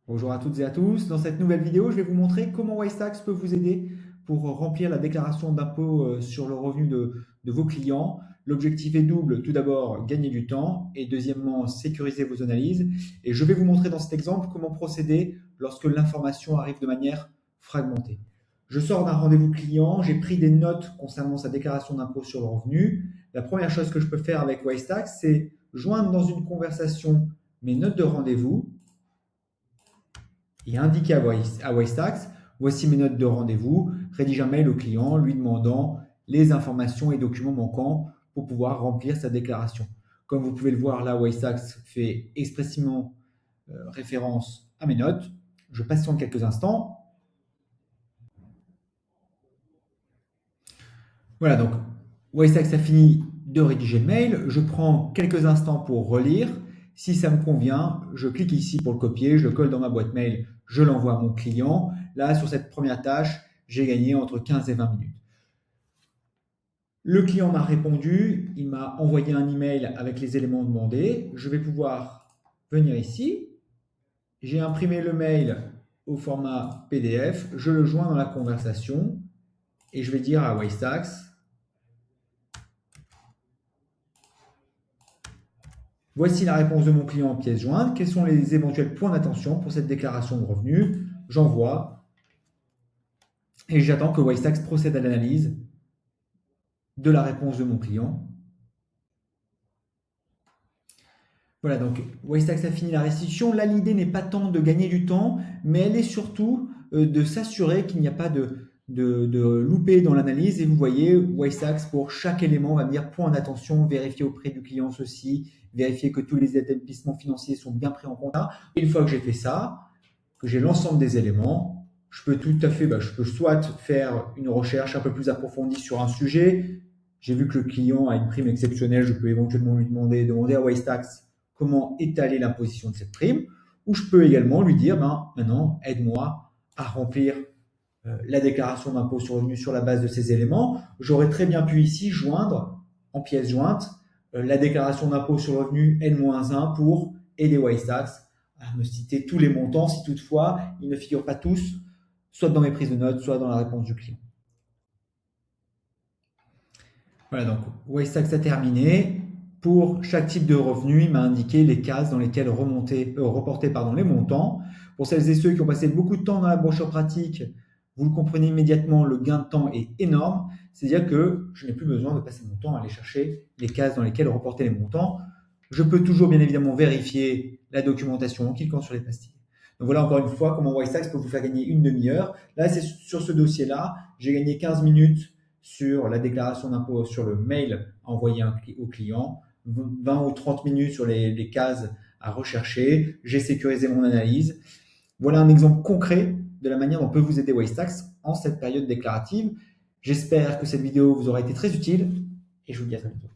Bonjour à toutes et à tous. Dans cette nouvelle vidéo, je vais vous montrer comment Waystax peut vous aider pour remplir la déclaration d'impôt sur le revenu de vos clients. L'objectif est double. Tout d'abord, gagner du temps et deuxièmement, sécuriser vos analyses. Et je vais vous montrer dans cet exemple comment procéder lorsque l'information arrive de manière fragmentée. Je sors d'un rendez-vous client, j'ai pris des notes concernant sa déclaration d'impôt sur le revenu. La première chose que je peux faire avec Waystax, c'est joindre dans une conversation mes notes de rendez-vous et indiquer à Waystax, voici mes notes de rendez-vous, rédige un mail au client lui demandant les informations et documents manquants pour pouvoir remplir sa déclaration. Comme vous pouvez le voir là, Waystax fait expressément référence à mes notes. Je patiente quelques instants. Voilà, donc Waystax a fini de rédiger le mail. Je prends quelques instants pour relire. Si ça me convient, je clique ici pour le copier, je le colle dans ma boîte mail, je l'envoie à mon client. Là, sur cette première tâche, j'ai gagné entre 15 et 20 minutes. Le client m'a répondu, il m'a envoyé un email avec les éléments demandés. Je vais pouvoir venir ici. J'ai imprimé le mail au format PDF, je le joins dans la conversation et je vais dire à Waystax, voici la réponse de mon client en pièce jointe. Quels sont les éventuels points d'attention pour cette déclaration de revenus? J'envoie et j'attends que Waystax procède à l'analyse de la réponse de mon client. Voilà, donc Waystax a fini la restitution. Là, l'idée n'est pas tant de gagner du temps, mais elle est surtout de s'assurer qu'il n'y a pas de loupé dans l'analyse. Et vous voyez, Waystax, pour chaque élément, va me dire point d'attention, vérifier auprès du client ceci, vérifier que tous les établissements financiers sont bien pris en compte. Et une fois que j'ai fait ça, que j'ai l'ensemble des éléments, je peux tout à fait, je peux soit faire une recherche un peu plus approfondie sur un sujet. J'ai vu que le client a une prime exceptionnelle, je peux éventuellement lui demander à Waystax comment étaler l'imposition de cette prime, ou je peux également lui dire, maintenant, aide-moi à remplir la déclaration d'impôt sur le revenu sur la base de ces éléments. J'aurais très bien pu ici joindre en pièce jointe la déclaration d'impôt sur le revenu N-1 pour aider Waystax à me citer tous les montants si toutefois ils ne figurent pas tous, soit dans mes prises de notes, soit dans la réponse du client. Voilà, donc Waystax a terminé. Pour chaque type de revenu, il m'a indiqué les cases dans lesquelles reporter les montants. Pour celles et ceux qui ont passé beaucoup de temps dans la brochure pratique, vous le comprenez immédiatement, le gain de temps est énorme. C'est-à-dire que je n'ai plus besoin de passer mon temps à aller chercher les cases dans lesquelles reporter les montants. Je peux toujours bien évidemment vérifier la documentation en cliquant sur les pastilles. Donc voilà encore une fois comment Waystax peut vous faire gagner une demi-heure. Là, c'est sur ce dossier-là, j'ai gagné 15 minutes sur la déclaration d'impôt sur le mail envoyé au client, 20 ou 30 minutes sur les cases à rechercher. J'ai sécurisé mon analyse. Voilà un exemple concret de la manière dont peut vous aider Waystax en cette période déclarative. J'espère que cette vidéo vous aura été très utile et je vous dis à très bientôt.